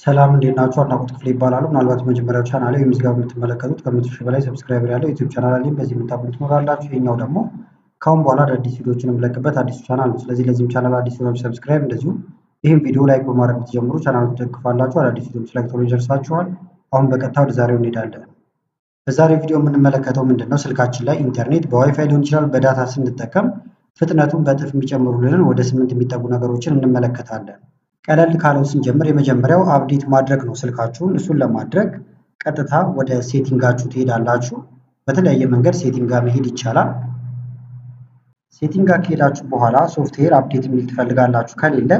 ሰላም እንዴት ናችሁ? አድናቆት ክፍሌ ይባላሉ። ምናልባት የመጀመሪያው ቻናሌ ወይም እዚህ ጋር የምትመለከቱት ከ100 ሺህ በላይ ሰብስክራይበር ያለው ዩቲዩብ ቻናል አለኝ። በዚህ የምታውቁ ትኖራላችሁ። ይሄኛው ደግሞ ከአሁን በኋላ አዳዲስ ቪዲዮዎችን የምለቅበት አዲሱ ቻናል ነው። ስለዚህ ለዚህም ቻናል አዲስ የሆናችሁ ሰብስክራይብ፣ እንደዚሁም ይህም ቪዲዮ ላይክ በማድረግ ብትጀምሩ ቻናሉ ትደግፋላችሁ። አዳዲስ ቪዲዮዎች ላይ ቶሎ ይደርሳችኋል። አሁን በቀጥታ ወደ ዛሬው እንሄዳለን። በዛሬው ቪዲዮ የምንመለከተው ምንድነው? ስልካችን ላይ ኢንተርኔት በዋይፋይ ሊሆን ይችላል በዳታ ስንጠቀም ፍጥነቱን በእጥፍ የሚጨምሩልን ወደ 8 የሚጠጉ ነገሮችን እንመለከታለን። ቀለል ካለው ስንጀምር የመጀመሪያው አፕዴት ማድረግ ነው ስልካችሁን። እሱን ለማድረግ ቀጥታ ወደ ሴቲንጋችሁ ትሄዳላችሁ። በተለያየ መንገድ ሴቲንግ ጋር መሄድ ይቻላል። ሴቲንግ ጋር ከሄዳችሁ በኋላ ሶፍትዌር አፕዴት የሚል ትፈልጋላችሁ። ከሌለ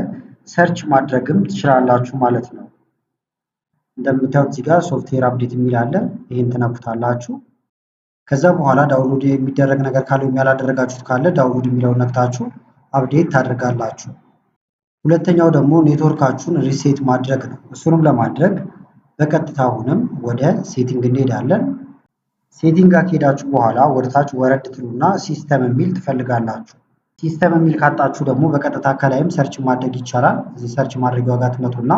ሰርች ማድረግም ትችላላችሁ ማለት ነው። እንደምታዩት እዚህ ጋር ሶፍትዌር አፕዴት የሚል አለ። ይህን ትነኩታላችሁ። ከዛ በኋላ ዳውንሎድ የሚደረግ ነገር ካለው ያላደረጋችሁት ካለ ዳውንሎድ የሚለውን ነክታችሁ አፕዴት ታደርጋላችሁ። ሁለተኛው ደግሞ ኔትወርካችሁን ሪሴት ማድረግ ነው። እሱንም ለማድረግ በቀጥታ አሁንም ወደ ሴቲንግ እንሄዳለን። ሴቲንግ ጋር ከሄዳችሁ በኋላ ወደታች ወረድ ትሉና ሲስተም የሚል ትፈልጋላችሁ። ሲስተም የሚል ካጣችሁ ደግሞ በቀጥታ ከላይም ሰርች ማድረግ ይቻላል። እዚህ ሰርች ማድረጊያው ጋር ትመጡና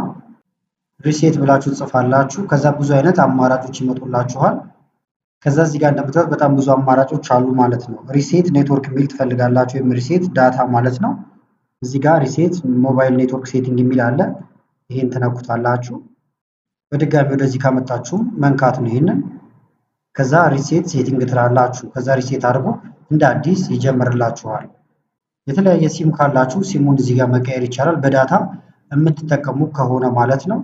ሪሴት ብላችሁ ትጽፋላችሁ። ከዛ ብዙ አይነት አማራጮች ይመጡላችኋል። ከዛ እዚህ ጋር እንደምታዩት በጣም ብዙ አማራጮች አሉ ማለት ነው። ሪሴት ኔትወርክ የሚል ትፈልጋላችሁ ወይም ሪሴት ዳታ ማለት ነው። እዚህ ጋር ሪሴት ሞባይል ኔትወርክ ሴቲንግ የሚል አለ። ይሄን ትነኩታላችሁ። በድጋሚ ወደዚህ ካመጣችሁ መንካት ነው ይሄንን። ከዛ ሪሴት ሴቲንግ ትላላችሁ። ከዛ ሪሴት አድርጎ እንደ አዲስ ይጀምርላችኋል። የተለያየ ሲም ካላችሁ ሲሙን እዚህ ጋር መቀየር ይቻላል፣ በዳታ የምትጠቀሙ ከሆነ ማለት ነው።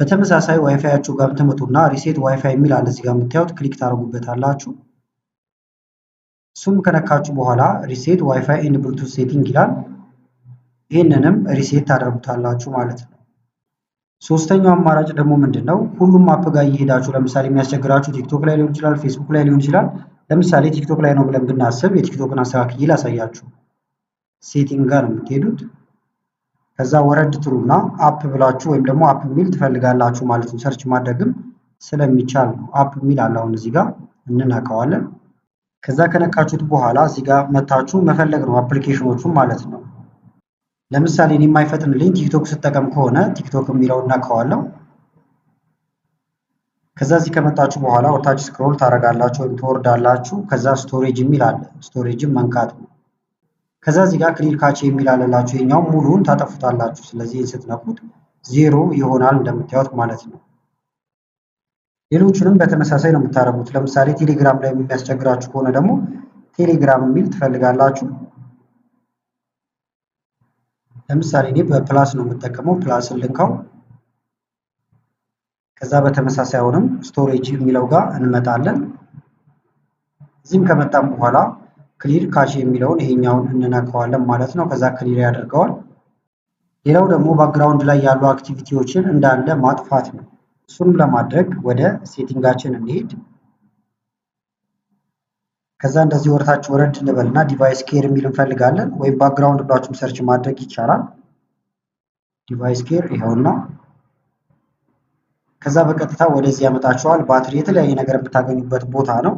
በተመሳሳይ ዋይፋያችሁ ጋር ትመጡና ሪሴት ዋይፋይ የሚል አለ እዚህ ጋር የምታዩት፣ ክሊክ ታደርጉበታላችሁ። እሱም ከነካችሁ በኋላ ሪሴት ዋይፋይ ኤንድ ብሉቱዝ ሴቲንግ ይላል። ይህንንም ሪሴት ታደርጉታላችሁ ማለት ነው። ሶስተኛው አማራጭ ደግሞ ምንድነው? ሁሉም አፕ ጋር እየሄዳችሁ ለምሳሌ የሚያስቸግራችሁ ቲክቶክ ላይ ሊሆን ይችላል፣ ፌስቡክ ላይ ሊሆን ይችላል። ለምሳሌ ቲክቶክ ላይ ነው ብለን ብናስብ የቲክቶክን አስተካክዬ ላሳያችሁ። ሴቲንግ ጋር ነው የምትሄዱት። ከዛ ወረድ ትሉና አፕ ብላችሁ ወይም ደግሞ አፕ የሚል ትፈልጋላችሁ ማለት ነው። ሰርች ማድረግም ስለሚቻል ነው። አፕ የሚል አለ። አሁን እዚህ ጋር እንነካዋለን። ከዛ ከነካችሁት በኋላ እዚህ ጋር መታችሁ መፈለግ ነው አፕሊኬሽኖቹን ማለት ነው። ለምሳሌ እኔ የማይፈጥንልኝ ቲክቶክ ስጠቀም ከሆነ ቲክቶክ የሚለውን ነካዋለሁ። ከዛ እዚህ ከመጣችሁ በኋላ ወርታች ስክሮል ታደርጋላችሁ ወይም ትወርዳላችሁ። ከዛ ስቶሬጅ የሚል አለ። ስቶሬጅን መንካት ነው። ከዛ እዚህ ጋር ክሊር ካቼ የሚል አለላችሁ። ይሄኛው ሙሉውን ታጠፉታላችሁ። ስለዚህ ስትነኩት ዜሮ ይሆናል እንደምታዩት ማለት ነው። ሌሎቹንም በተመሳሳይ ነው የምታደርጉት። ለምሳሌ ቴሌግራም ላይ የሚያስቸግራችሁ ከሆነ ደግሞ ቴሌግራም የሚል ትፈልጋላችሁ። ለምሳሌ እኔ በፕላስ ነው የምጠቀመው፣ ፕላስን ልንካው። ከዛ በተመሳሳይ አሁንም ስቶሬጅ የሚለው ጋር እንመጣለን። እዚህም ከመጣም በኋላ ክሊር ካሼ የሚለውን ይሄኛውን እንነካዋለን ማለት ነው። ከዛ ክሊር ያደርገዋል። ሌላው ደግሞ ባክግራውንድ ላይ ያሉ አክቲቪቲዎችን እንዳለ ማጥፋት ነው። እሱንም ለማድረግ ወደ ሴቲንጋችን እንሄድ። ከዛ እንደዚህ ወርታች ወረድ እንበልና ዲቫይስ ኬር የሚል እንፈልጋለን፣ ወይም ባክግራውንድ ብላችሁም ሰርች ማድረግ ይቻላል። ዲቫይስ ኬር ይኸውና። ከዛ በቀጥታ ወደዚህ ያመጣችኋል። ባትሪ የተለያየ ነገር የምታገኙበት ቦታ ነው።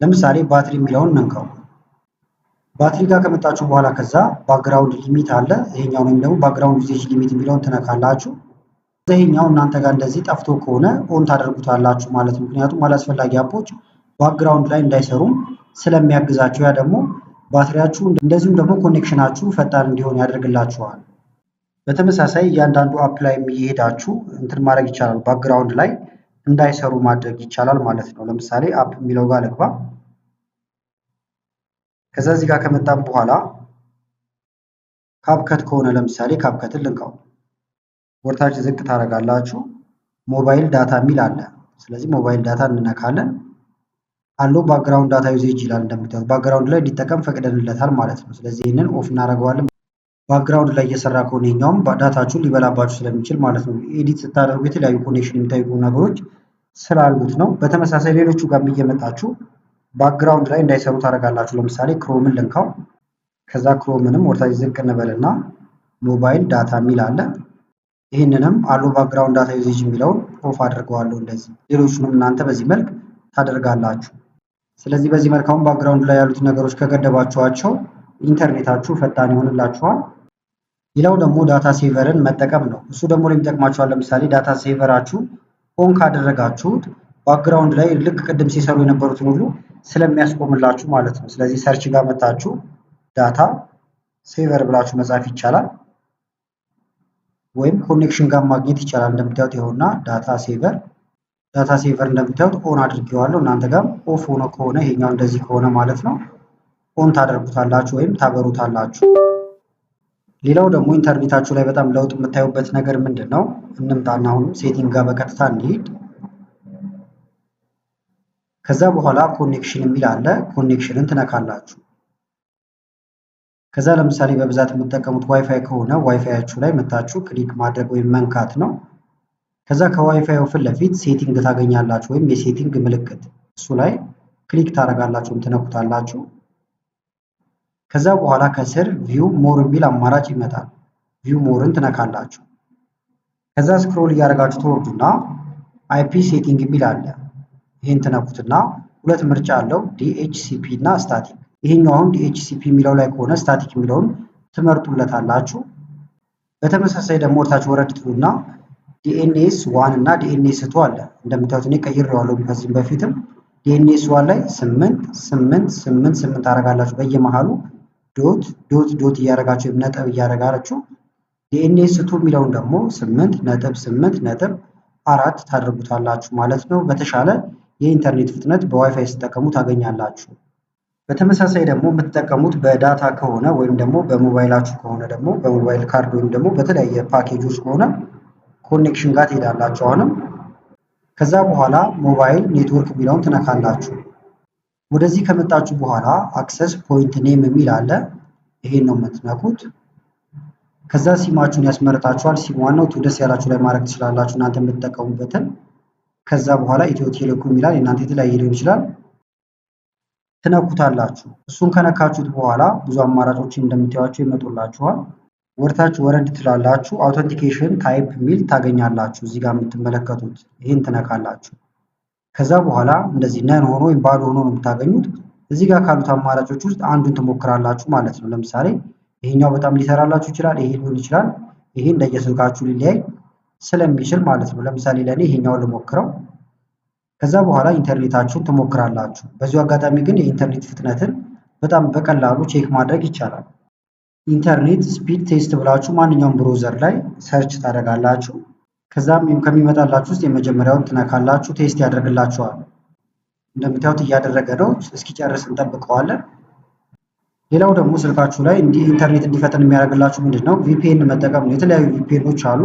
ለምሳሌ ባትሪ የሚለውን እንንካው። ባትሪ ጋር ከመጣችሁ በኋላ ከዛ ባክግራውንድ ሊሚት አለ። ይሄኛው ወይም ደግሞ ባክግራውንድ ዩዜጅ ሊሚት የሚለውን ትነካላችሁ። ይሄኛው እናንተ ጋር እንደዚህ ጠፍቶ ከሆነ ኦን ታደርጉታላችሁ ማለት ነው። ምክንያቱም አላስፈላጊ አፖች ባክግራውንድ ላይ እንዳይሰሩም ስለሚያግዛችሁ፣ ያ ደግሞ ባትሪያችሁ እንደዚሁም ደግሞ ኮኔክሽናችሁ ፈጣን እንዲሆን ያደርግላችኋል። በተመሳሳይ እያንዳንዱ አፕ ላይ እየሄዳችሁ እንትን ማድረግ ይቻላል፣ ባክግራውንድ ላይ እንዳይሰሩ ማድረግ ይቻላል ማለት ነው። ለምሳሌ አፕ የሚለው ጋር ልግባ። ከዛ እዚህ ጋር ከመጣም በኋላ ካፕከት ከሆነ ለምሳሌ ካፕከትን ልንካው። ወርታች ዝቅ ታደርጋላችሁ። ሞባይል ዳታ የሚል አለ። ስለዚህ ሞባይል ዳታ እንነካለን። አለው ባክግራውንድ ዳታ ዩዜጅ ይላል። እንደምታዩት ባክግራውንድ ላይ እንዲጠቀም ፈቅደንለታል ማለት ነው። ስለዚህ ይህንን ኦፍ እናደርገዋለን። ባክግራውንድ ላይ እየሰራ ከሆነ ይሄኛውም ዳታችሁን ሊበላባችሁ ስለሚችል ማለት ነው። ኤዲት ስታደርጉ የተለያዩ ኮኔክሽን የሚጠይቁ ነገሮች ስላሉት ነው። በተመሳሳይ ሌሎቹ ጋር እየመጣችሁ ባክግራውንድ ላይ እንዳይሰሩ ታደርጋላችሁ። ለምሳሌ ክሮምን ልንካው። ከዛ ክሮምንም ወርታች ዝቅ እንበልና ሞባይል ዳታ የሚል አለ። ይህንንም አለው ባክግራውንድ ዳታ ዩዜጅ የሚለውን ኦፍ አድርገዋለሁ እንደዚህ። ሌሎቹንም እናንተ በዚህ መልክ ታደርጋላችሁ። ስለዚህ በዚህ መልክ አሁን ባክግራውንድ ላይ ያሉት ነገሮች ከገደባችኋቸው ኢንተርኔታችሁ ፈጣን ይሆንላችኋል። ሌላው ደግሞ ዳታ ሴቨርን መጠቀም ነው። እሱ ደግሞ ለሚጠቅማችኋል። ለምሳሌ ዳታ ሴቨራችሁ ኦን ካደረጋችሁት ባክግራውንድ ላይ ልክ ቅድም ሲሰሩ የነበሩትን ሁሉ ስለሚያስቆምላችሁ ማለት ነው። ስለዚህ ሰርች ጋር መታችሁ ዳታ ሴቨር ብላችሁ መጻፍ ይቻላል፣ ወይም ኮኔክሽን ጋር ማግኘት ይቻላል። እንደምታዩት ይኸውና ዳታ ሴቨር እንደምታዩት ኦን አድርጌዋለሁ። እናንተ ጋር ኦፍ ሆኖ ከሆነ ይሄኛው እንደዚህ ከሆነ ማለት ነው ኦን ታደርጉታላችሁ ወይም ታበሩታላችሁ። ሌላው ደግሞ ኢንተርኔታችሁ ላይ በጣም ለውጥ የምታዩበት ነገር ምንድን ነው? እንምጣና አሁንም ሴቲንግ ጋር በቀጥታ እንሂድ። ከዛ በኋላ ኮኔክሽን የሚል አለ። ኮኔክሽንን ትነካላችሁ። ከዛ ለምሳሌ በብዛት የምትጠቀሙት ዋይፋይ ከሆነ ዋይፋያችሁ ላይ መታችሁ ክሊክ ማድረግ ወይም መንካት ነው። ከዛ ከዋይፋዩ ፊት ለፊት ሴቲንግ ታገኛላችሁ ወይም የሴቲንግ ምልክት፣ እሱ ላይ ክሊክ ታደርጋላችሁ፣ ትነኩታላችሁ። ከዛ በኋላ ከስር ቪው ሞር የሚል አማራጭ ይመጣል። ቪው ሞርን ትነካላችሁ። ከዛ ስክሮል እያደረጋችሁ ትወርዱና አይፒ ሴቲንግ የሚል አለ። ይህን ትነኩትና ሁለት ምርጫ አለው፣ ዲኤችሲፒ እና ስታቲክ። ይሄኛው አሁን ዲኤችሲፒ የሚለው ላይ ከሆነ ስታቲክ የሚለውን ትመርጡለታላችሁ። በተመሳሳይ ደግሞ ወርታችሁ ወረድ ትሉና ዲኤንኤስ ዋን እና ዲኤንኤስ ቱ አለ። እንደምታዩት እኔ ቀይሬዋለሁ ከዚህም በፊትም ዲኤንኤስ ዋን ላይ 8 አደርጋላችሁ። በየመሃሉ ዶት እያደረጋችሁ ወይም ነጥብ እያደረጋችሁ ዲኤንኤስ ቱ የሚለውን ደግሞ 8.8.4 ታደርጉታላችሁ ማለት ነው። በተሻለ የኢንተርኔት ፍጥነት በዋይፋይ ስትጠቀሙ ታገኛላችሁ። በተመሳሳይ ደግሞ የምትጠቀሙት በዳታ ከሆነ ወይም ደግሞ በሞባይላችሁ ከሆነ ደግሞ በሞባይል ካርድ ወይም ደግሞ በተለያየ ፓኬጆች ከሆነ ኮኔክሽን ጋር ትሄዳላችሁ። አሁንም ከዛ በኋላ ሞባይል ኔትወርክ የሚለውን ትነካላችሁ። ወደዚህ ከመጣችሁ በኋላ አክሰስ ፖይንት ኔም የሚል አለ። ይሄን ነው የምትነኩት። ከዛ ሲማችሁን ያስመርጣችኋል። ሲም ዋናው ደስ ያላችሁ ላይ ማድረግ ትችላላችሁ እናንተ የምትጠቀሙበትን። ከዛ በኋላ ኢትዮ ቴሌኮም ይላል። እናንተ የተለያየ ሊሆን ይችላል። ትነኩታላችሁ። እሱን ከነካችሁት በኋላ ብዙ አማራጮችን እንደምታዩቸው ይመጡላችኋል። ወርታችሁ ወረድ ትላላችሁ። አውተንቲኬሽን ታይፕ የሚል ታገኛላችሁ። እዚህ ጋር የምትመለከቱት ይህን ትነካላችሁ። ከዛ በኋላ እንደዚህ ነን ሆኖ ወይም ባዶ ሆኖ ነው የምታገኙት። እዚህ ጋር ካሉት አማራጮች ውስጥ አንዱን ትሞክራላችሁ ማለት ነው። ለምሳሌ ይሄኛው በጣም ሊሰራላችሁ ይችላል፣ ይሄ ሊሆን ይችላል። ይሄ እንደየስልካችሁ ሊለያይ ስለሚችል ማለት ነው። ለምሳሌ ለእኔ ይሄኛውን ልሞክረው። ከዛ በኋላ ኢንተርኔታችሁን ትሞክራላችሁ። በዚሁ አጋጣሚ ግን የኢንተርኔት ፍጥነትን በጣም በቀላሉ ቼክ ማድረግ ይቻላል። ኢንተርኔት ስፒድ ቴስት ብላችሁ ማንኛውም ብሮዘር ላይ ሰርች ታደርጋላችሁ። ከዛም ከሚመጣላችሁ ውስጥ የመጀመሪያውን ትነካላችሁ፣ ቴስት ያደርግላችኋል። እንደምታዩት እያደረገ ነው። እስኪጨርስ እንጠብቀዋለን። ሌላው ደግሞ ስልካችሁ ላይ እንዲህ ኢንተርኔት እንዲፈጥን የሚያደርግላችሁ ምንድን ነው? ቪፒኤን መጠቀም ነው። የተለያዩ ቪፒኤኖች አሉ።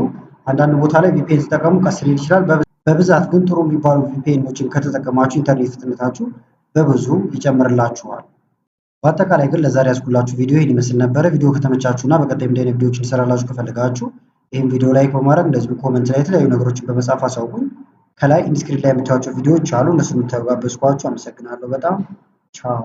አንዳንድ ቦታ ላይ ቪፒኤን ሲጠቀሙ ቀስ ሊል ይችላል። በብዛት ግን ጥሩ የሚባሉ ቪፒኤኖችን ከተጠቀማችሁ ኢንተርኔት ፍጥነታችሁ በብዙ ይጨምርላችኋል። በአጠቃላይ ግን ለዛሬ ያስኩላችሁ ቪዲዮ ይህን ይመስል ነበረ። ቪዲዮ ከተመቻችሁና በቀጣይም እንዲህ አይነት ቪዲዮዎችን እንሰራላችሁ ከፈለጋችሁ ይህን ቪዲዮ ላይክ በማድረግ እንደዚሁ ኮመንት ላይ የተለያዩ ነገሮችን በመጻፍ አሳውቁኝ። ከላይ ኢንስክሪን ላይ የምታዩቸው ቪዲዮዎች አሉ፣ እነሱ የምታጋበዝኳችሁ። አመሰግናለሁ በጣም ቻው።